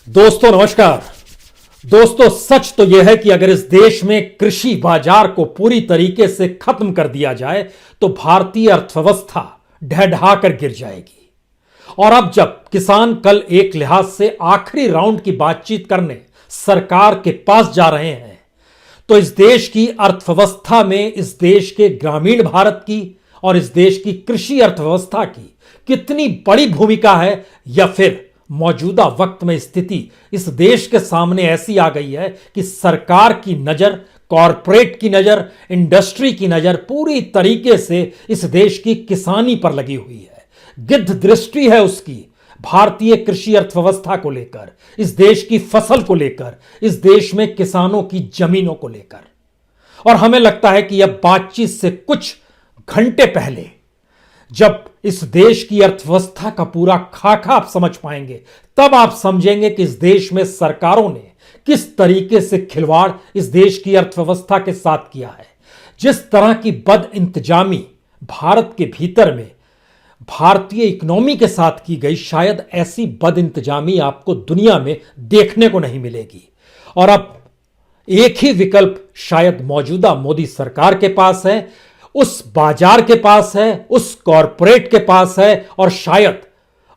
दोस्तों नमस्कार। दोस्तों सच तो यह है कि अगर इस देश में कृषि बाजार को पूरी तरीके से खत्म कर दिया जाए तो भारतीय अर्थव्यवस्था ढह कर गिर जाएगी। और अब जब किसान कल एक लिहाज से आखिरी राउंड की बातचीत करने सरकार के पास जा रहे हैं तो इस देश की अर्थव्यवस्था में इस देश के ग्रामीण भारत की और इस देश की कृषि अर्थव्यवस्था की कितनी बड़ी भूमिका है, या फिर मौजूदा वक्त में स्थिति इस देश के सामने ऐसी आ गई है कि सरकार की नजर, कॉरपोरेट की नजर, इंडस्ट्री की नजर पूरी तरीके से इस देश की किसानी पर लगी हुई है। गिद्ध दृष्टि है उसकी भारतीय कृषि अर्थव्यवस्था को लेकर, इस देश की फसल को लेकर, इस देश में किसानों की जमीनों को लेकर। और हमें लगता है कि यह बातचीत से कुछ घंटे पहले जब इस देश की अर्थव्यवस्था का पूरा खाका आप समझ पाएंगे, तब आप समझेंगे कि इस देश में सरकारों ने किस तरीके से खिलवाड़ इस देश की अर्थव्यवस्था के साथ किया है। जिस तरह की बद इंतजामी भारत के भीतर में भारतीय इकोनॉमी के साथ की गई, शायद ऐसी बद इंतजामी आपको दुनिया में देखने को नहीं मिलेगी। और अब एक ही विकल्प शायद मौजूदा मोदी सरकार के पास है, उस बाजार के पास है, उस कॉरपोरेट के पास है, और शायद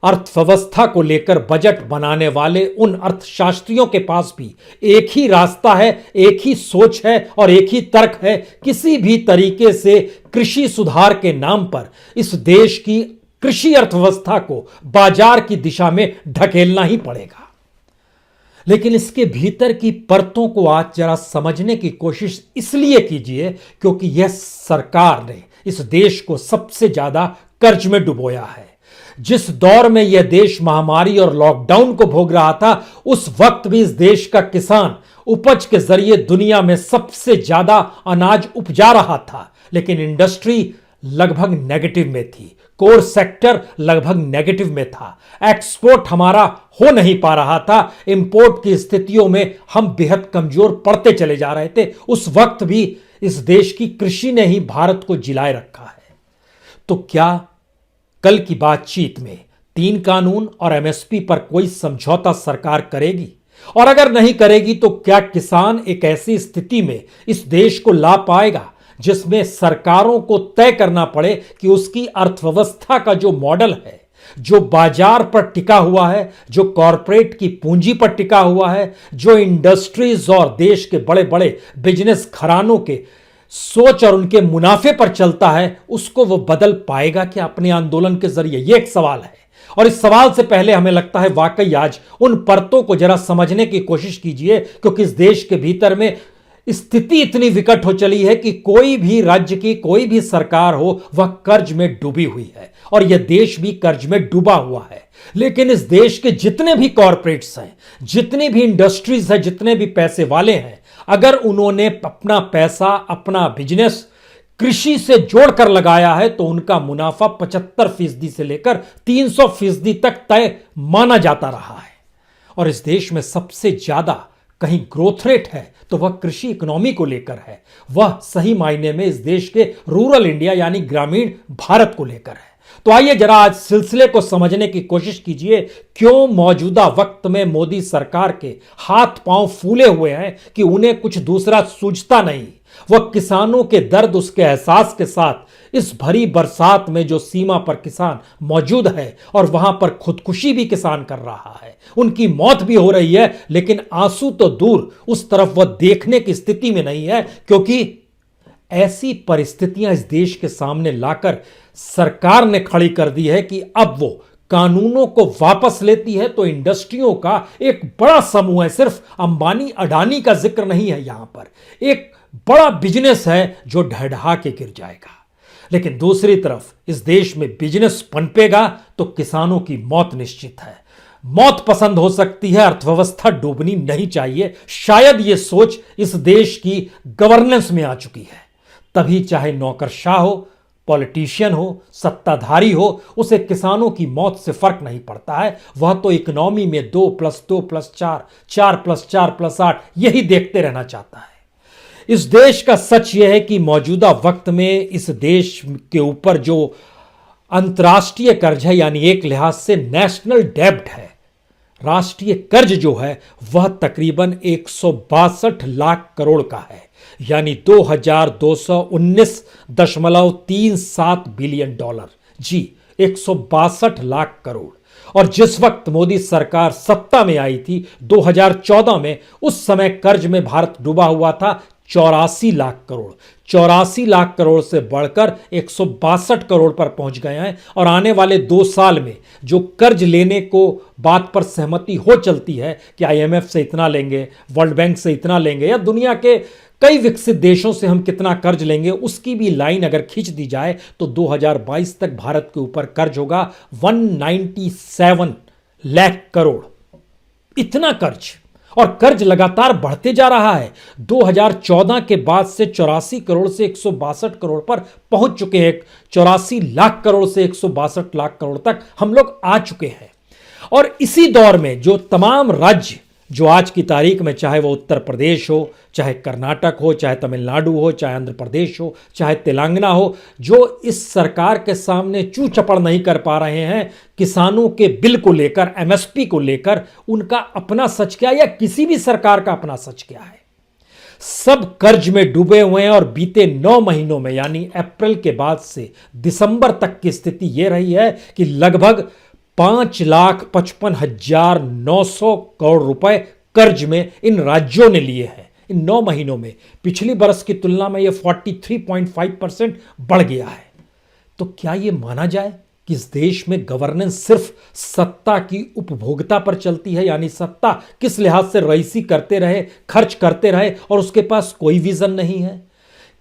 अर्थव्यवस्था को लेकर बजट बनाने वाले उन अर्थशास्त्रियों के पास भी एक ही रास्ता है, एक ही सोच है और एक ही तर्क है। किसी भी तरीके से कृषि सुधार के नाम पर इस देश की कृषि अर्थव्यवस्था को बाजार की दिशा में ढकेलना ही पड़ेगा। लेकिन इसके भीतर की परतों को आज जरा समझने की कोशिश इसलिए कीजिए क्योंकि यह सरकार ने इस देश को सबसे ज्यादा कर्ज में डुबोया है। जिस दौर में यह देश महामारी और लॉकडाउन को भोग रहा था, उस वक्त भी इस देश का किसान उपज के जरिए दुनिया में सबसे ज्यादा अनाज उपजा रहा था, लेकिन इंडस्ट्री लगभग नेगेटिव में थी, कोर सेक्टर लगभग नेगेटिव में था, एक्सपोर्ट हमारा हो नहीं पा रहा था, इंपोर्ट की स्थितियों में हम बेहद कमजोर पड़ते चले जा रहे थे। उस वक्त भी इस देश की कृषि ने ही भारत को जिलाए रखा है। तो क्या कल की बातचीत में 3 कानून और एमएसपी पर कोई समझौता सरकार करेगी? और अगर नहीं करेगी तो क्या किसान एक ऐसी स्थिति में इस देश को ला पाएगा जिसमें सरकारों को तय करना पड़े कि उसकी अर्थव्यवस्था का जो मॉडल है, जो बाजार पर टिका हुआ है, जो कॉरपोरेट की पूंजी पर टिका हुआ है, जो इंडस्ट्रीज और देश के बड़े बड़े बिजनेस घरानों के सोच और उनके मुनाफे पर चलता है, उसको वो बदल पाएगा क्या अपने आंदोलन के जरिए? ये एक सवाल है। और इस सवाल से पहले हमें लगता है वाकई आज उन परतों को जरा समझने की कोशिश कीजिए, क्योंकि इस देश के भीतर में स्थिति इतनी विकट हो चली है कि कोई भी राज्य की कोई भी सरकार हो, वह कर्ज में डूबी हुई है और यह देश भी कर्ज में डूबा हुआ है। लेकिन इस देश के जितने भी कॉरपोरेट्स हैं, जितनी भी इंडस्ट्रीज हैं, जितने भी पैसे वाले हैं, अगर उन्होंने अपना पैसा, अपना बिजनेस कृषि से जोड़कर लगाया है तो उनका मुनाफा 75% से लेकर 300% तक तय माना जाता रहा है। और इस देश में सबसे ज्यादा कहीं ग्रोथ रेट है तो वह कृषि इकोनॉमी को लेकर है, वह सही मायने में इस देश के रूरल इंडिया यानी ग्रामीण भारत को लेकर है। तो आइए जरा आज सिलसिले को समझने की कोशिश कीजिए, क्यों मौजूदा वक्त में मोदी सरकार के हाथ पांव फूले हुए हैं कि उन्हें कुछ दूसरा सूझता नहीं। वह किसानों के दर्द, उसके एहसास के साथ इस भरी बरसात में जो सीमा पर किसान मौजूद है और वहां पर खुदकुशी भी किसान कर रहा है, उनकी मौत भी हो रही है, लेकिन आंसू तो दूर उस तरफ वह देखने की स्थिति में नहीं है, क्योंकि ऐसी परिस्थितियां इस देश के सामने लाकर सरकार ने खड़ी कर दी है कि अब वो कानूनों को वापस लेती है तो इंडस्ट्रियों का एक बड़ा समूह है, सिर्फ अंबानी अडानी का जिक्र नहीं है, यहां पर एक बड़ा बिजनेस है जो ढह के गिर जाएगा। लेकिन दूसरी तरफ इस देश में बिजनेस पनपेगा तो किसानों की मौत निश्चित है। मौत पसंद हो सकती है, अर्थव्यवस्था डूबनी नहीं चाहिए, शायद यह सोच इस देश की गवर्नेंस में आ चुकी है। तभी चाहे नौकरशाह हो, पॉलिटिशियन हो, सत्ताधारी हो, उसे किसानों की मौत से फर्क नहीं पड़ता है। वह तो इकोनॉमी में 2+2+4, 4+4+8 यही देखते रहना चाहता है। इस देश का सच यह है कि मौजूदा वक्त में इस देश के ऊपर जो अंतर्राष्ट्रीय कर्ज है, यानी एक लिहाज से नेशनल डेब्ट है, राष्ट्रीय कर्ज जो है वह तकरीबन 162 लाख करोड़ का है, यानी 2219.37 बिलियन डॉलर। जी, 162 लाख करोड़। और जिस वक्त मोदी सरकार सत्ता में आई थी 2014 में, उस समय कर्ज में भारत डूबा हुआ था 84 लाख करोड़। 84 लाख करोड़ से बढ़कर 162 करोड़ पर पहुंच गए हैं। और आने वाले 2 साल में जो कर्ज लेने को बात पर सहमति हो चलती है कि आईएमएफ से इतना लेंगे, वर्ल्ड बैंक से इतना लेंगे, या दुनिया के कई विकसित देशों से हम कितना कर्ज लेंगे, उसकी भी लाइन अगर खींच दी जाए तो 2022 तक भारत के ऊपर कर्ज होगा 197 लाख करोड़। इतना कर्ज, और कर्ज लगातार बढ़ते जा रहा है। 2014 के बाद से 84 करोड़ से 162 करोड़ पर पहुंच चुके हैं। 84 लाख करोड़ से 162 लाख करोड़ तक हम लोग आ चुके हैं। और इसी दौर में जो तमाम राज्य जो आज की तारीख में, चाहे वो उत्तर प्रदेश हो, चाहे कर्नाटक हो, चाहे तमिलनाडु हो, चाहे आंध्र प्रदेश हो, चाहे तेलंगाना हो, जो इस सरकार के सामने चू चपड़ नहीं कर पा रहे हैं किसानों के बिल को लेकर, एमएसपी को लेकर, उनका अपना सच क्या या किसी भी सरकार का अपना सच क्या है। सब कर्ज में डूबे हुए हैं। और बीते 9 महीनों में, यानी अप्रैल के बाद से दिसंबर तक की स्थिति यह रही है कि लगभग 5,55,900 करोड़ रुपए कर्ज में इन राज्यों ने लिए हैं इन 9 महीनों में। पिछली बरस की तुलना में यह 43.5% बढ़ गया है। तो क्या यह माना जाए कि इस देश में गवर्नेंस सिर्फ सत्ता की उपभोक्ता पर चलती है, यानी सत्ता किस लिहाज से रईसी करते रहे, खर्च करते रहे, और उसके पास कोई विजन नहीं है?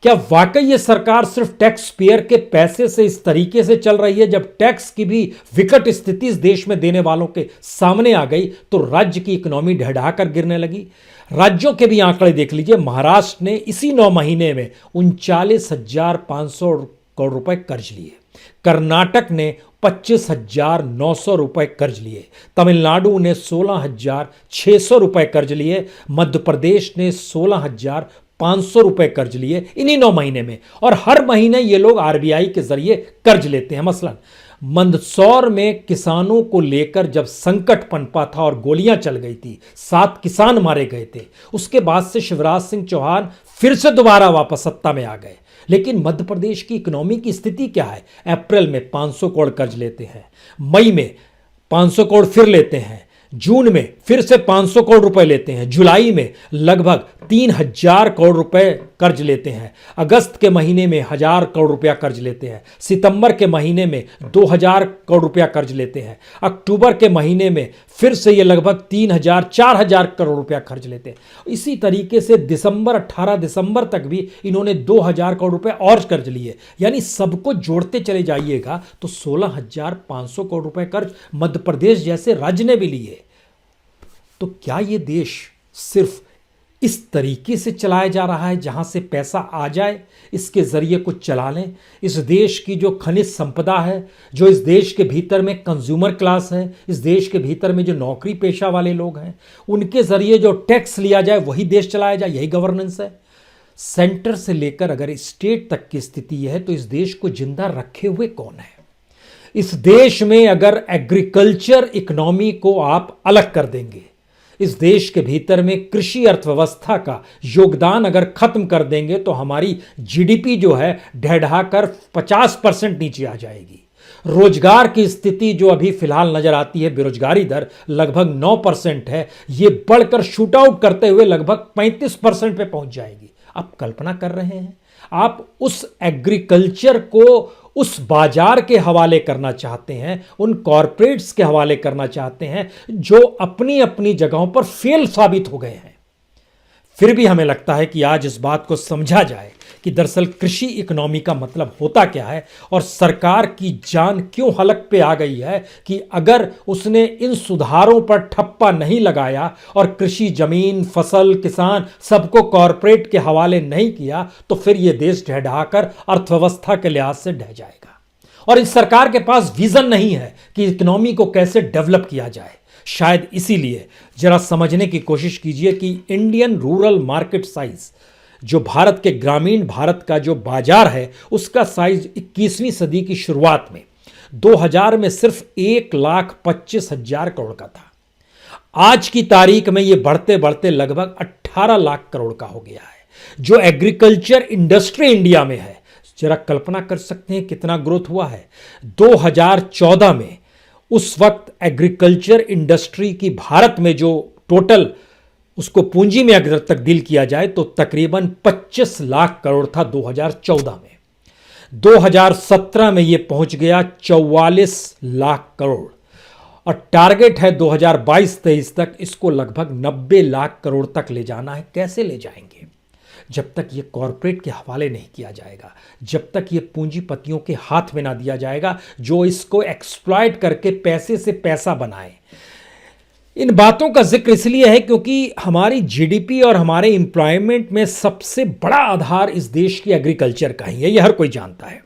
क्या वाकई ये सरकार सिर्फ टैक्स पेयर के पैसे से इस तरीके से चल रही है? जब टैक्स की भी विकट स्थिति इस देश में देने वालों के सामने आ गई तो राज्य की इकोनॉमी ढहढाकर गिरने लगी। राज्यों के भी आंकड़े देख लीजिए। महाराष्ट्र ने इसी 9 महीने में 39,500 करोड़ रुपए कर्ज लिए। कर्नाटक ने 25,900 रुपए कर्ज लिए। तमिलनाडु ने 16,600 रुपए कर्ज लिए। मध्य प्रदेश ने 16,500 रुपए कर्ज लिए इन्हीं 9 महीने में। और हर महीने ये लोग आरबीआई के जरिए कर्ज लेते हैं। मसलन मंदसौर में किसानों को लेकर जब संकट पनपा था और गोलियां चल गई थी, 7 किसान मारे गए थे, उसके बाद से शिवराज सिंह चौहान फिर से दोबारा वापस सत्ता में आ गए। लेकिन मध्य प्रदेश की इकोनॉमी की स्थिति क्या है? अप्रैल में 500 करोड़ कर्ज लेते हैं, मई में 500 करोड़ फिर लेते हैं, जून में फिर से 500 करोड़ रुपए लेते हैं, जुलाई में लगभग 3,000 करोड़ रुपए कर्ज लेते हैं, अगस्त के महीने में 1,000 करोड़ रुपया कर्ज लेते हैं, सितंबर के महीने में 2,000 करोड़ रुपया कर्ज लेते हैं, अक्टूबर के महीने में फिर से ये लगभग 3,000-4,000 करोड़ रुपया खर्च लेते हैं। इसी तरीके से 18 दिसंबर तक भी इन्होंने 2,000 करोड़ रुपए और कर्ज लिए। यानी सबको जोड़ते चले जाइएगा तो 16,500 करोड़ रुपए कर्ज मध्य प्रदेश जैसे राज्य ने भी लिए। तो क्या ये देश सिर्फ इस तरीके से चलाया जा रहा है जहां से पैसा आ जाए, इसके जरिए कुछ चला लें? इस देश की जो खनिज संपदा है, जो इस देश के भीतर में कंज्यूमर क्लास है, इस देश के भीतर में जो नौकरी पेशा वाले लोग हैं, उनके जरिए जो टैक्स लिया जाए वही देश चलाया जाए, यही गवर्नेंस है? सेंटर से लेकर अगर स्टेट तक की स्थिति है तो इस देश को जिंदा रखे हुए कौन है? इस देश में अगर एग्रीकल्चर इकोनॉमी को आप अलग कर देंगे, इस देश के भीतर में कृषि अर्थव्यवस्था का योगदान अगर खत्म कर देंगे तो हमारी जीडीपी जो है ढहढाकर 50% नीचे आ जाएगी। रोजगार की स्थिति जो अभी फिलहाल नजर आती है, बेरोजगारी दर लगभग 9% है, ये बढ़कर शूट आउट करते हुए लगभग 35% पे पहुंच जाएगी। आप कल्पना कर रहे हैं? आप उस एग्रीकल्चर को उस बाजार के हवाले करना चाहते हैं, उन कॉरपोरेट्स के हवाले करना चाहते हैं जो अपनी अपनी जगहों पर फेल साबित हो गए हैं। फिर भी हमें लगता है कि आज इस बात को समझा जाए कि दरअसल कृषि इकोनॉमी का मतलब होता क्या है और सरकार की जान क्यों हलक पे आ गई है कि अगर उसने इन सुधारों पर ठप्पा नहीं लगाया और कृषि जमीन, फसल, किसान सबको कॉरपोरेट के हवाले नहीं किया तो फिर यह देश ढहढाकर अर्थव्यवस्था के लिहाज से ढह जाएगा। और इस सरकार के पास विजन नहीं है कि इकोनॉमी को कैसे डेवलप किया जाए। शायद इसीलिए जरा समझने की कोशिश कीजिए कि इंडियन रूरल मार्केट साइज, जो भारत के ग्रामीण भारत का जो बाजार है, उसका साइज 21वीं सदी की शुरुआत में 2000 में सिर्फ 1,25,000 करोड़ का था। आज की तारीख में ये बढ़ते बढ़ते लगभग 18 लाख करोड़ का हो गया है। जो एग्रीकल्चर इंडस्ट्री इंडिया में है, जरा कल्पना कर सकते हैं कितना ग्रोथ हुआ है। 2014 में उस वक्त एग्रीकल्चर इंडस्ट्री की भारत में जो टोटल उसको पूंजी में अगर तब्दील किया जाए तो तकरीबन 25 लाख करोड़ था 2014 में। 2017 में यह पहुंच गया 44 लाख करोड़ और टारगेट है 2022-23 तक इसको लगभग 90 लाख करोड़ तक ले जाना है। कैसे ले जाएंगे? जब तक ये कॉरपोरेट के हवाले नहीं किया जाएगा, जब तक ये पूंजीपतियों के हाथ में ना दिया जाएगा जो इसको एक्सप्लॉइट करके पैसे से पैसा बनाए। इन बातों का जिक्र इसलिए है क्योंकि हमारी जीडीपी और हमारे एम्प्लॉयमेंट में सबसे बड़ा आधार इस देश की एग्रीकल्चर का ही है, यह हर कोई जानता है।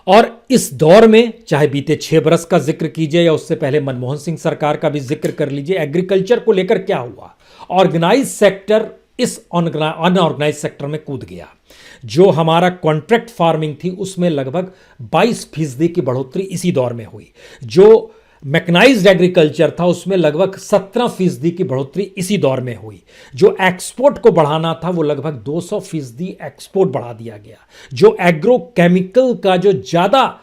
और इस दौर में चाहे बीते 6 बरस का जिक्र कीजिए या उससे पहले मनमोहन सिंह सरकार का भी जिक्र कर लीजिए, एग्रीकल्चर को लेकर क्या हुआ? ऑर्गेनाइज सेक्टर इस अनऑर्गेनाइज सेक्टर में कूद गया। जो हमारा कॉन्ट्रैक्ट फार्मिंग थी उसमें लगभग 22% की बढ़ोतरी इसी दौर में हुई। जो मैकेनाइज्ड एग्रीकल्चर था उसमें लगभग 17% की बढ़ोतरी इसी दौर में हुई। जो एक्सपोर्ट को बढ़ाना था वो लगभग 200% एक्सपोर्ट बढ़ा दिया गया। जो एग्रो केमिकल का जो ज्यादा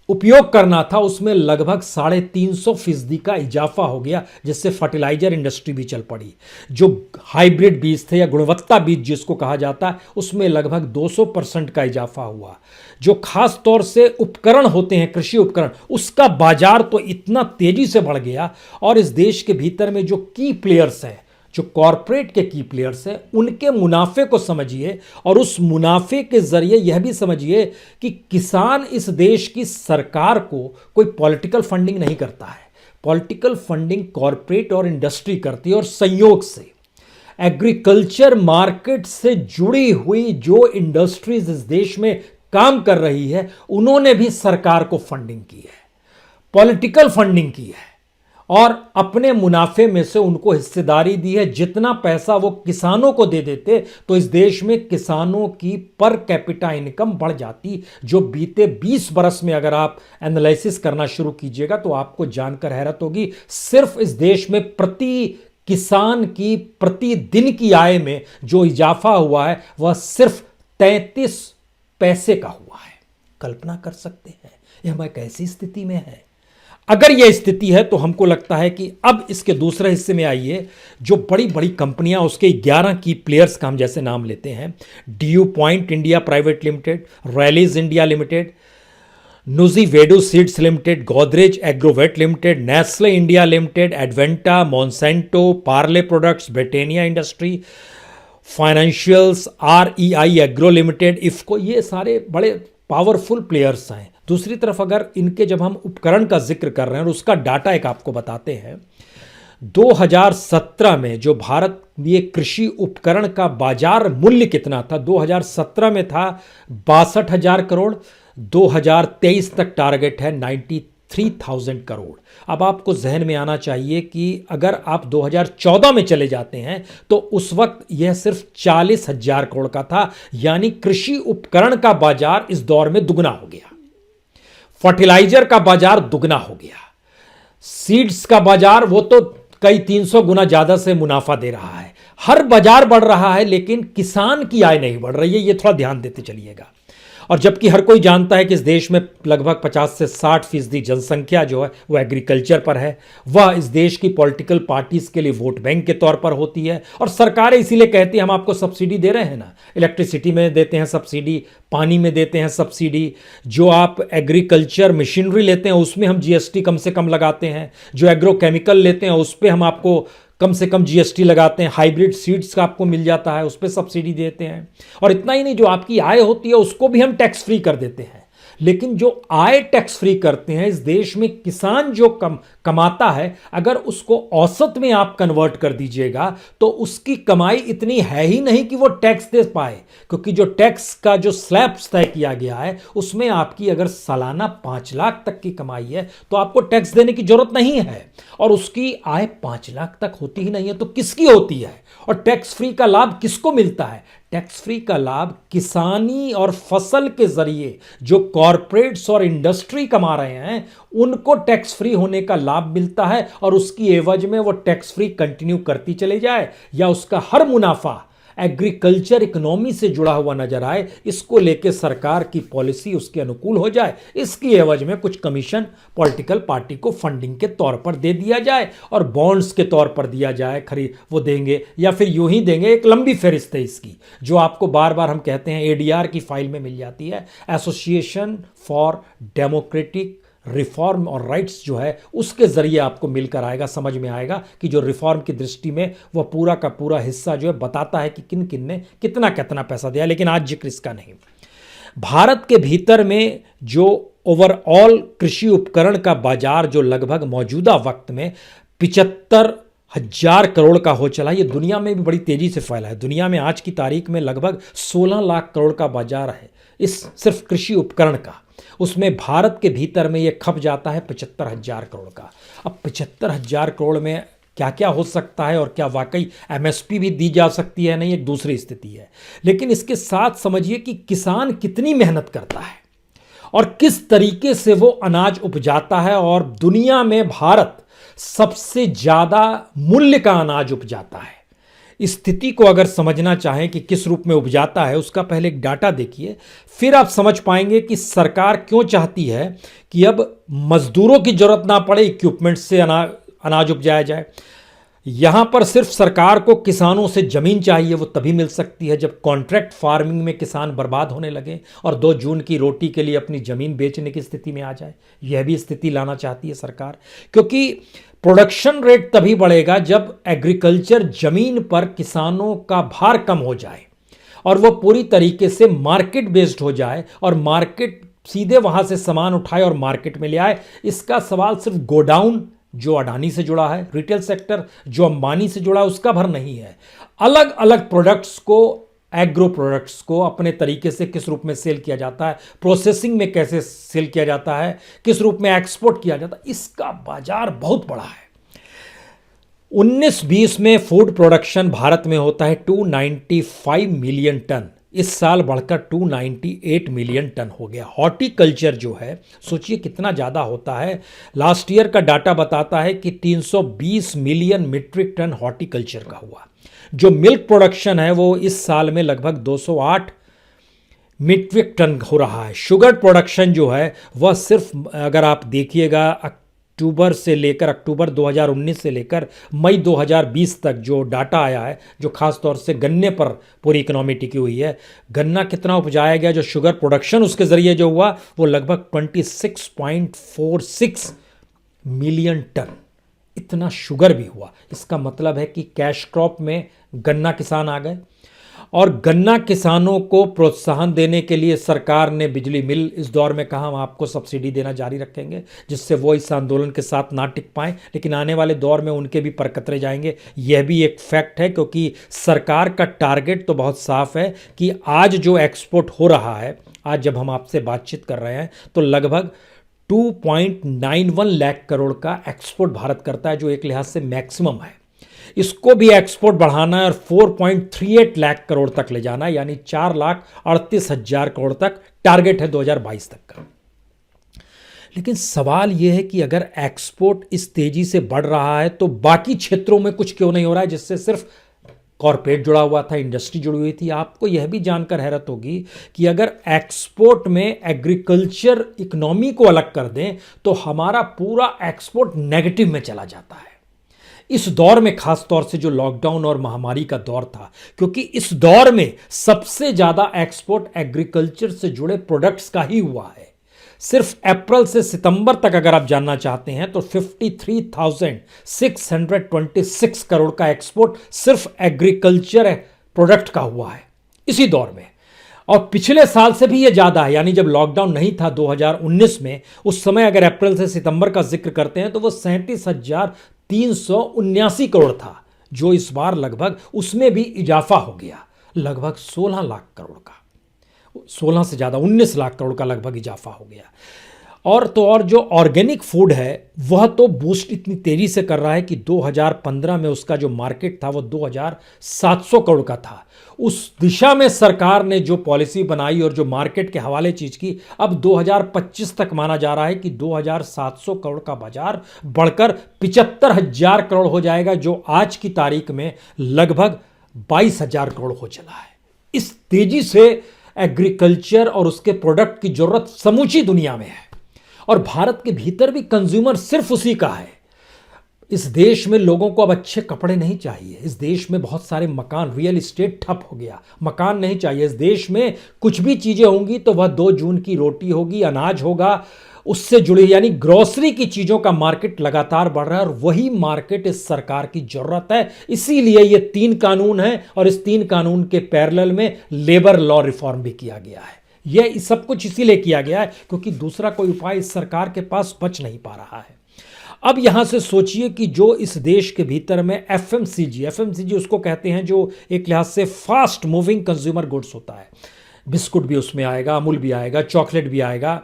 उपयोग करना था उसमें लगभग 350% का इजाफा हो गया, जिससे फर्टिलाइजर इंडस्ट्री भी चल पड़ी। जो हाइब्रिड बीज थे या गुणवत्ता बीज जिसको कहा जाता है उसमें लगभग 200% का इजाफा हुआ। जो खास तौर से उपकरण होते हैं, कृषि उपकरण, उसका बाजार तो इतना तेजी से बढ़ गया। और इस देश के भीतर में जो की प्लेयर्स हैं, जो कॉरपोरेट के की प्लेयर्स हैं, उनके मुनाफे को समझिए और उस मुनाफे के जरिए यह भी समझिए कि किसान इस देश की सरकार को कोई पॉलिटिकल फंडिंग नहीं करता है। पॉलिटिकल फंडिंग कॉरपोरेट और इंडस्ट्री करती है और संयोग से एग्रीकल्चर मार्केट से जुड़ी हुई जो इंडस्ट्रीज इस देश में काम कर रही है उन्होंने भी सरकार को फंडिंग की है, पॉलिटिकल फंडिंग की है और अपने मुनाफे में से उनको हिस्सेदारी दी है। जितना पैसा वो किसानों को दे देते तो इस देश में किसानों की पर कैपिटा इनकम बढ़ जाती, जो बीते 20 बरस में अगर आप एनालिसिस करना शुरू कीजिएगा तो आपको जानकर हैरत होगी। सिर्फ इस देश में प्रति किसान की प्रतिदिन की आय में जो इजाफा हुआ है वह सिर्फ 33 पैसे का हुआ है। कल्पना कर सकते हैं यह हमारी कैसी स्थिति में है। अगर यह स्थिति है तो हमको लगता है कि अब इसके दूसरे हिस्से में आइए। जो बड़ी बड़ी कंपनियां, उसके 11 की प्लेयर्स का हम जैसे नाम लेते हैं, DuPont India private limited, Rallis India limited, Nuziveedu seeds limited, Godrej Agrovet limited, Nestle India limited, Advanta, Monsanto, Parle products, Britannia industry, financials, REI agro limited, IFFCO, ये सारे बड़े पावरफुल प्लेयर्स हैं। दूसरी तरफ अगर इनके जब हम उपकरण का जिक्र कर रहे हैं और उसका डाटा एक आपको बताते हैं, 2017 में जो भारत में कृषि उपकरण का बाजार मूल्य कितना था? 2017 में था 62,000 करोड़। 2023 तक टारगेट है 93,000 करोड़। अब आपको जहन में आना चाहिए कि अगर आप 2014 में चले जाते हैं तो उस वक्त यह सिर्फ 40,000 करोड़ का था। यानी कृषि उपकरण का बाजार इस दौर में दुगना हो गया, फर्टिलाइजर का बाजार दुगना हो गया, सीड्स का बाजार वो तो कई 300 गुना ज्यादा से मुनाफा दे रहा है। हर बाजार बढ़ रहा है लेकिन किसान की आय नहीं बढ़ रही है, ये थोड़ा ध्यान देते चलिएगा। और जबकि हर कोई जानता है कि इस देश में लगभग 50 से 60% जनसंख्या जो है वो एग्रीकल्चर पर है। वह इस देश की पॉलिटिकल पार्टीज के लिए वोट बैंक के तौर पर होती है और सरकारें इसीलिए कहती हैं हम आपको सब्सिडी दे रहे हैं ना, इलेक्ट्रिसिटी में देते हैं सब्सिडी, पानी में देते हैं सब्सिडी, जो आप एग्रीकल्चर मशीनरी लेते हैं उसमें हम GST कम से कम लगाते हैं, जो एग्रो केमिकल लेते हैं उस पर हम आपको कम से कम GST लगाते हैं, हाइब्रिड सीड्स का आपको मिल जाता है उस पर सब्सिडी देते हैं। और इतना ही नहीं, जो आपकी आय होती है उसको भी हम टैक्स फ्री कर देते हैं। लेकिन जो आय टैक्स फ्री करते हैं, इस देश में किसान जो कमाता है, अगर उसको औसत में आप कन्वर्ट कर दीजिएगा तो उसकी कमाई इतनी है ही नहीं कि वो टैक्स दे पाए, क्योंकि जो टैक्स का जो स्लैब्स तय किया गया है उसमें आपकी अगर सालाना 5 लाख तक की कमाई है तो आपको टैक्स देने की जरूरत नहीं है। और उसकी आय 5 लाख तक होती ही नहीं है तो किसकी होती है? और टैक्स फ्री का लाभ किसको मिलता है? टैक्स फ्री का लाभ किसानी और फसल के जरिए जो कॉरपोरेट्स और इंडस्ट्री कमा रहे हैं उनको टैक्स फ्री होने का लाभ मिलता है, और उसकी एवज में वो टैक्स फ्री कंटिन्यू करती चले जाए या उसका हर मुनाफा एग्रीकल्चर इकोनॉमी से जुड़ा हुआ नजर आए, इसको लेके सरकार की पॉलिसी उसके अनुकूल हो जाए, इसकी एवज में कुछ कमीशन पॉलिटिकल पार्टी को फंडिंग के तौर पर दे दिया जाए और बॉन्ड्स के तौर पर दिया जाए, खरीद वो देंगे या फिर यूं ही देंगे। एक लंबी फहरिस्त है इसकी जो आपको बार बार हम कहते हैं एडीआर की फाइल में मिल जाती है। एसोसिएशन फॉर डेमोक्रेटिक रिफॉर्म और राइट्स जो है उसके जरिए आपको मिलकर आएगा, समझ में आएगा कि जो रिफॉर्म की दृष्टि में वह पूरा का पूरा हिस्सा जो है बताता है कि किन किन ने कितना कितना पैसा दिया। लेकिन आज जिक्र इसका नहीं। भारत के भीतर में जो ओवरऑल कृषि उपकरण का बाजार जो लगभग मौजूदा वक्त में 75,000 करोड़ का हो चला, ये दुनिया में भी बड़ी तेजी से फैला है। दुनिया में आज की तारीख में लगभग 16 लाख करोड़ का बाजार है इस सिर्फ कृषि उपकरण का। उसमें भारत के भीतर में ये खप जाता है 75,000 करोड़ का। अब 75,000 करोड़ में क्या क्या हो सकता है और क्या वाकई एमएसपी भी दी जा सकती है, नहीं, एक दूसरी स्थिति है। लेकिन इसके साथ समझिए कि किसान कितनी मेहनत करता है और किस तरीके से वो अनाज उपजाता है, और दुनिया में भारत सबसे ज्यादा मूल्य का अनाज उपजाता है। इस स्थिति को अगर समझना चाहें कि किस रूप में उपजाता है, उसका पहले एक डाटा देखिए, फिर आप समझ पाएंगे कि सरकार क्यों चाहती है कि अब मजदूरों की जरूरत ना पड़े, इक्विपमेंट से अनाज उपजाया जाए। यहां पर सिर्फ सरकार को किसानों से जमीन चाहिए, वो तभी मिल सकती है जब कॉन्ट्रैक्ट फार्मिंग में किसान बर्बाद होने लगे और 2 जून की रोटी के लिए अपनी जमीन बेचने की स्थिति में आ जाए। यह भी स्थिति लाना चाहती है सरकार, क्योंकि प्रोडक्शन रेट तभी बढ़ेगा जब एग्रीकल्चर जमीन पर किसानों का भार कम हो जाए और वो पूरी तरीके से मार्केट बेस्ड हो जाए और मार्केट सीधे वहां से सामान उठाए और मार्केट में ले आए। इसका सवाल सिर्फ गोडाउन जो अडानी से जुड़ा है, रिटेल सेक्टर जो अंबानी से जुड़ा है, उसका भर नहीं है। अलग अलग प्रोडक्ट्स को, एग्रो प्रोडक्ट्स को अपने तरीके से किस रूप में सेल किया जाता है, प्रोसेसिंग में कैसे सेल किया जाता है, किस रूप में एक्सपोर्ट किया जाता है, इसका बाजार बहुत बड़ा है। 19-20 में फूड प्रोडक्शन भारत में होता है 295 मिलियन टन, इस साल बढ़कर 298 मिलियन टन हो गया। हॉर्टिकल्चर जो है सोचिए कितना ज़्यादा होता है। लास्ट ईयर का डाटा बताता है कि 320 मिलियन मीट्रिक टन हॉर्टिकल्चर का हुआ। जो मिल्क प्रोडक्शन है वो इस साल में लगभग 208 मीट्रिक टन हो रहा है। शुगर प्रोडक्शन जो है वह सिर्फ अगर आप देखिएगा अक्टूबर 2019 से लेकर मई 2020 तक जो डाटा आया है, जो खास तौर से गन्ने पर पूरी इकोनॉमी टिकी हुई है, गन्ना कितना उपजाया गया, जो शुगर प्रोडक्शन उसके जरिए जो हुआ वो लगभग 26.46 मिलियन टन, इतना शुगर भी हुआ। इसका मतलब है कि कैश क्रॉप में गन्ना किसान आ गए और गन्ना किसानों को प्रोत्साहन देने के लिए सरकार ने बिजली मिल इस दौर में कहा हम आपको सब्सिडी देना जारी रखेंगे, जिससे वो इस आंदोलन के साथ ना टिक पाएं। लेकिन आने वाले दौर में उनके भी पर कतरे जाएंगे, यह भी एक फैक्ट है, क्योंकि सरकार का टारगेट तो बहुत साफ है कि आज जो एक्सपोर्ट हो रहा है, आज जब हम आपसे बातचीत कर रहे हैं तो लगभग 2.91 लाख करोड़ का एक्सपोर्ट भारत करता है, जो एक लिहाज से मैक्सिमम है। इसको भी एक्सपोर्ट बढ़ाना है और 4.38 लाख करोड़ तक ले जाना है, यानी 4,38,000 करोड़ तक टारगेट है 2022 तक का। लेकिन सवाल यह है कि अगर एक्सपोर्ट इस तेजी से बढ़ रहा है तो बाकी क्षेत्रों में कुछ क्यों नहीं हो रहा है, जिससे सिर्फ कॉर्पोरेट जुड़ा हुआ था, इंडस्ट्री जुड़ी हुई थी। आपको यह भी जानकर हैरत होगी कि अगर एक्सपोर्ट में एग्रीकल्चर इकोनॉमी को अलग कर दें तो हमारा पूरा एक्सपोर्ट नेगेटिव में चला जाता है। इस दौर में खास तौर से जो लॉकडाउन और महामारी का दौर था, क्योंकि इस दौर में सबसे ज्यादा एक्सपोर्ट एग्रीकल्चर से जुड़े प्रोडक्ट्स का ही हुआ है। सिर्फ अप्रैल से सितंबर तक अगर आप जानना चाहते हैं तो 53,626 करोड़ का एक्सपोर्ट सिर्फ एग्रीकल्चर प्रोडक्ट का हुआ है इसी दौर में। और पिछले साल से भी ये ज्यादा है, यानी जब लॉकडाउन नहीं था 2019 में, उस समय अगर अप्रैल से सितंबर का जिक्र करते हैं तो वो 37,379 करोड़ था, जो इस बार लगभग उसमें भी इजाफा हो गया, लगभग 16 लाख करोड़ का, 16 से ज्यादा 19 लाख करोड़ का लगभग इजाफा हो गया। और तो और जो ऑर्गेनिक फूड है वह तो बूस्ट इतनी तेजी से कर रहा है कि 2015 में उसका जो मार्केट था वो 2700 करोड़ का था। उस दिशा में सरकार ने जो पॉलिसी बनाई और जो मार्केट के हवाले चीज की, अब 2025 तक माना जा रहा है कि 2700 करोड़ का बाजार बढ़कर 75,000 करोड़ हो जाएगा, जो आज की तारीख में लगभग 22,000 करोड़ हो चला है। इस तेजी से एग्रीकल्चर और उसके प्रोडक्ट की जरूरत समूची दुनिया में है और भारत के भीतर भी कंज्यूमर सिर्फ उसी का है। इस देश में लोगों को अब अच्छे कपड़े नहीं चाहिए। इस देश में बहुत सारे मकान, रियल एस्टेट ठप हो गया, मकान नहीं चाहिए। इस देश में कुछ भी चीजें होंगी तो वह 2 जून की रोटी होगी, अनाज होगा, उससे जुड़ी यानी ग्रोसरी की चीजों का मार्केट लगातार बढ़ रहा है और वही मार्केट इस सरकार की जरूरत है। इसीलिए ये 3 कानून हैं और इस 3 कानून के पैरेलल में लेबर लॉ रिफॉर्म भी किया गया है। यह सब कुछ इसीलिए किया गया है क्योंकि दूसरा कोई उपाय इस सरकार के पास बच नहीं पा रहा है। अब यहां से सोचिए कि जो इस देश के भीतर में एफएमसीजी उसको कहते हैं जो एक लिहाज से फास्ट मूविंग कंज्यूमर गुड्स होता है। बिस्कुट भी उसमें आएगा, अमूल भी आएगा, चॉकलेट भी आएगा,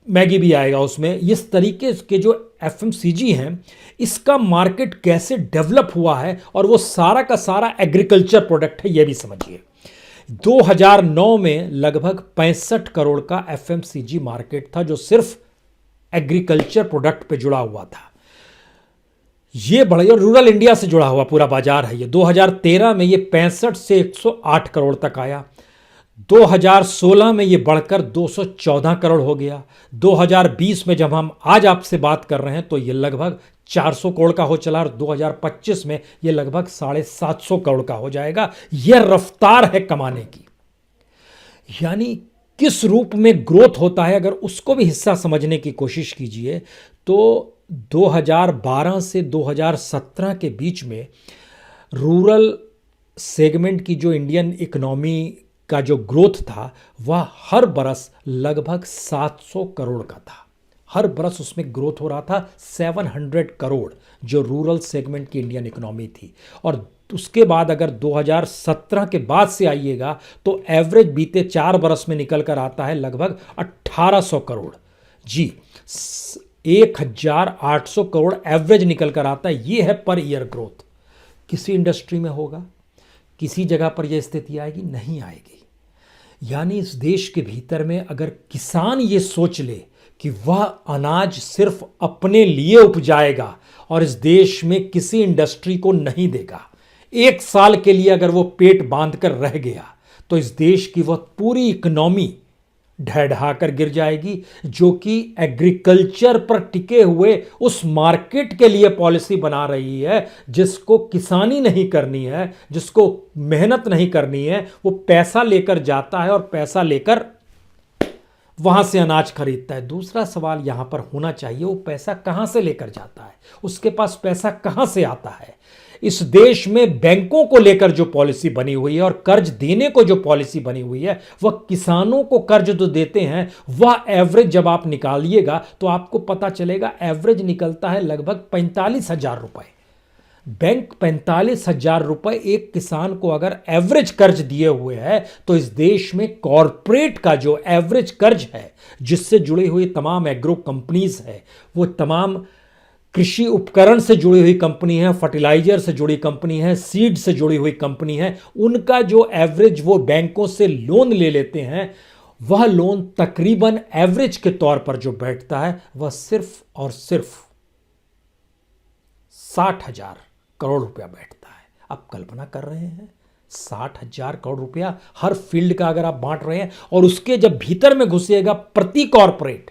मैगी भी आएगा उसमें। इस तरीके के जो एफएमसीजी हैं, इसका मार्केट कैसे डेवलप हुआ है और वो सारा का सारा एग्रीकल्चर प्रोडक्ट है, ये भी समझिए। 2009 में लगभग 65 करोड़ का एफएमसीजी मार्केट था जो सिर्फ एग्रीकल्चर प्रोडक्ट पे जुड़ा हुआ था। ये बड़ा और रूरल इंडिया से जुड़ा हुआ पूरा बाजार है ये। 2013 में ये 65 से 108 करोड़ तक आया। 2016 में ये बढ़कर 214 करोड़ हो गया। 2020 में जब हम आज आपसे बात कर रहे हैं तो ये लगभग 400 करोड़ का हो चला और 2025 में ये लगभग 750 करोड़ का हो जाएगा। यह रफ्तार है कमाने की। यानी किस रूप में ग्रोथ होता है, अगर उसको भी हिस्सा समझने की कोशिश कीजिए तो 2012 से 2017 के बीच में रूरल सेगमेंट की जो इंडियन इकोनॉमी का जो ग्रोथ था वह हर बरस लगभग 700 करोड़ का था। हर बरस उसमें ग्रोथ हो रहा था 700 करोड़, जो रूरल सेगमेंट की इंडियन इकोनॉमी थी। और उसके बाद अगर 2017 के बाद से आइएगा तो एवरेज बीते 4 बरस में निकल कर आता है लगभग 1800 करोड़। जी, 1800 करोड़ एवरेज निकल कर आता है। ये है पर ईयर ग्रोथ। किसी इंडस्ट्री में होगा, किसी जगह पर यह स्थिति आएगी? नहीं आएगी। यानी इस देश के भीतर में अगर किसान ये सोच ले कि वह अनाज सिर्फ अपने लिए उपजाएगा और इस देश में किसी इंडस्ट्री को नहीं देगा, 1 साल के लिए अगर वो पेट बांध कर रह गया तो इस देश की वह पूरी इकोनॉमी ढह कर गिर जाएगी, जो कि एग्रीकल्चर पर टिके हुए उस मार्केट के लिए पॉलिसी बना रही है जिसको किसानी नहीं करनी है, जिसको मेहनत नहीं करनी है। वो पैसा लेकर जाता है और पैसा लेकर वहां से अनाज खरीदता है। दूसरा सवाल यहां पर होना चाहिए, वो पैसा कहां से लेकर जाता है, उसके पास पैसा कहां से आता है। इस देश में बैंकों को लेकर जो पॉलिसी बनी हुई है और कर्ज देने को जो पॉलिसी बनी हुई है, वह किसानों को कर्ज जो देते हैं वह एवरेज जब आप निकालिएगा तो आपको पता चलेगा एवरेज निकलता है लगभग 45,000 रुपए। बैंक 45,000 रुपए एक किसान को अगर एवरेज कर्ज दिए हुए है तो इस देश में कॉरपोरेट का जो एवरेज कर्ज है, जिससे जुड़ी हुई तमाम एग्रो कंपनीज है, वो तमाम कृषि उपकरण से जुड़ी हुई कंपनी है, फर्टिलाइजर से जुड़ी कंपनी है, सीड से जुड़ी हुई कंपनी है, उनका जो एवरेज वो बैंकों से लोन ले लेते हैं, वह लोन तकरीबन एवरेज के तौर पर जो बैठता है वह सिर्फ और सिर्फ 60,000 करोड़ रुपया बैठता है। आप कल्पना कर रहे हैं 60,000 करोड़ रुपया हर फील्ड का अगर आप बांट रहे हैं और उसके जब भीतर में घुसेगा प्रति कॉरपोरेट,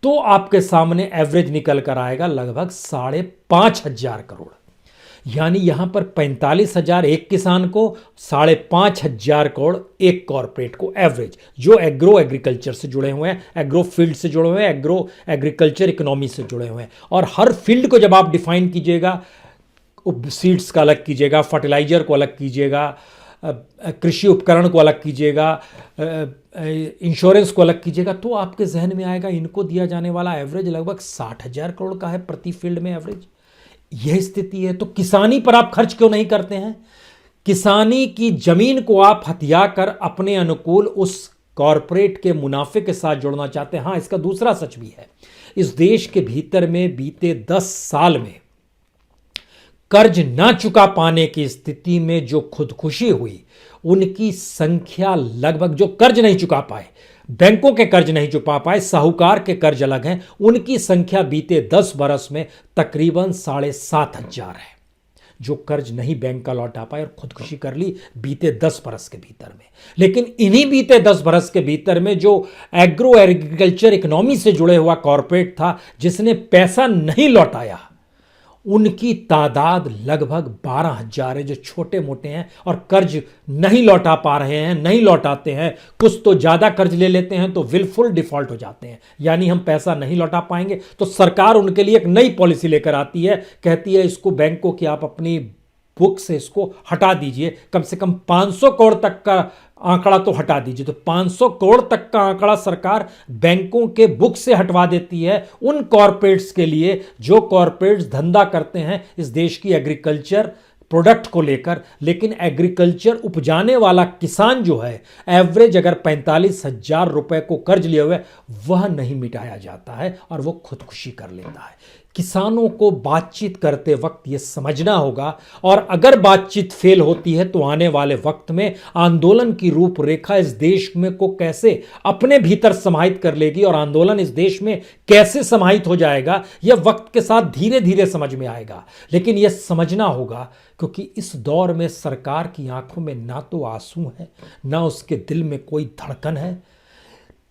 तो आपके सामने एवरेज निकल कर आएगा लगभग 5,500 करोड़। यानी यहां पर 45,000 एक किसान को, 5,500 करोड़ एक कॉरपोरेट को एवरेज, जो एग्रीकल्चर से जुड़े हुए हैं, एग्रो फील्ड से जुड़े हुए हैं, एग्रीकल्चर इकोनॉमी से जुड़े हुए हैं। और हर फील्ड को जब आप डिफाइन कीजिएगा, सीड्स का अलग कीजिएगा, फर्टिलाइजर को अलग कीजिएगा, कृषि उपकरण को अलग कीजिएगा, इंश्योरेंस को अलग कीजिएगा, तो आपके जहन में आएगा इनको दिया जाने वाला एवरेज लगभग 60,000 करोड़ का है प्रति फील्ड में एवरेज। यह स्थिति है। तो किसानी पर आप खर्च क्यों नहीं करते हैं? किसानी की जमीन को आप हथिया कर अपने अनुकूल उस कॉरपोरेट के मुनाफे के साथ जोड़ना चाहते हैं। हाँ, इसका दूसरा सच भी है, इस देश के भीतर में बीते 10 साल में कर्ज ना चुका पाने की स्थिति में जो खुदकुशी हुई, उनकी संख्या लगभग, जो कर्ज नहीं चुका पाए, बैंकों के कर्ज नहीं चुका पाए, साहूकार के कर्ज अलग हैं, उनकी संख्या बीते 10 बरस में तकरीबन 7,500 है, जो कर्ज नहीं बैंक का लौटा पाए और खुदकुशी कर ली बीते 10 बरस के भीतर में। लेकिन इन्हीं बीते 10 बरस के भीतर में जो एग्रीकल्चर इकोनॉमी से जुड़े हुआ कॉरपोरेट था, जिसने पैसा नहीं लौटाया, उनकी तादाद लगभग 12,000 है, जो छोटे मोटे हैं और कर्ज नहीं लौटा पा रहे हैं, नहीं लौटाते हैं। कुछ तो ज़्यादा कर्ज ले लेते हैं तो विलफुल डिफॉल्ट हो जाते हैं, यानी हम पैसा नहीं लौटा पाएंगे, तो सरकार उनके लिए एक नई पॉलिसी लेकर आती है, कहती है इसको बैंकों की आप अपनी बुक से इसको हटा दीजिए, कम से कम 500 करोड़ तक का आंकड़ा तो हटा दीजिए। तो 500 करोड़ तक का आंकड़ा सरकार बैंकों के बुक से हटवा देती है उन कॉरपोरेट्स के लिए जो कॉरपोरेट्स धंधा करते हैं इस देश की एग्रीकल्चर प्रोडक्ट को लेकर। लेकिन एग्रीकल्चर उपजाने वाला किसान जो है, एवरेज अगर 45,000 रुपए को कर्ज लिए हुए, वह नहीं मिटाया जाता है और वो खुदकुशी कर लेता है। किसानों को बातचीत करते वक्त ये समझना होगा, और अगर बातचीत फेल होती है तो आने वाले वक्त में आंदोलन की रूपरेखा इस देश में को कैसे अपने भीतर समाहित कर लेगी और आंदोलन इस देश में कैसे समाहित हो जाएगा, यह वक्त के साथ धीरे धीरे समझ में आएगा। लेकिन यह समझना होगा, क्योंकि इस दौर में सरकार की आंखों में ना तो आंसू है, ना उसके दिल में कोई धड़कन है।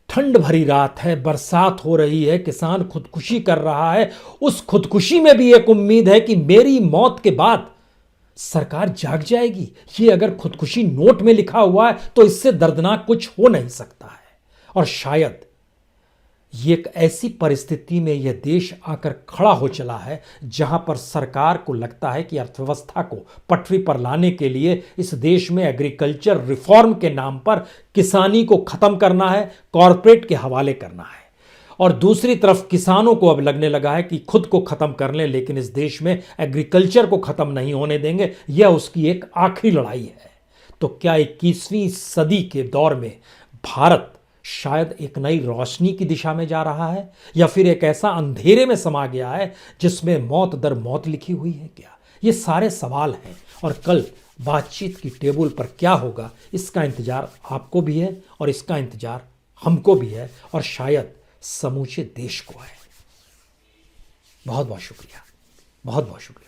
ठंड भरी रात है, बरसात हो रही है, किसान खुदकुशी कर रहा है। उस खुदकुशी में भी एक उम्मीद है कि मेरी मौत के बाद सरकार जाग जाएगी। ये अगर खुदकुशी नोट में लिखा हुआ है तो इससे दर्दनाक कुछ हो नहीं सकता है। और शायद ये एक ऐसी परिस्थिति में यह देश आकर खड़ा हो चला है जहां पर सरकार को लगता है कि अर्थव्यवस्था को पटरी पर लाने के लिए इस देश में एग्रीकल्चर रिफॉर्म के नाम पर किसानी को खत्म करना है, कॉरपोरेट के हवाले करना है। और दूसरी तरफ किसानों को अब लगने लगा है कि खुद को खत्म कर लें, लेकिन इस देश में एग्रीकल्चर को खत्म नहीं होने देंगे। यह उसकी एक आखिरी लड़ाई है। तो क्या 21वीं सदी के दौर में भारत शायद एक नई रोशनी की दिशा में जा रहा है, या फिर एक ऐसा अंधेरे में समा गया है जिसमें मौत दर मौत लिखी हुई है? क्या ये सारे सवाल हैं, और कल बातचीत की टेबल पर क्या होगा इसका इंतजार आपको भी है और इसका इंतजार हमको भी है, और शायद समूचे देश को है। बहुत बहुत शुक्रिया, बहुत बहुत शुक्रिया।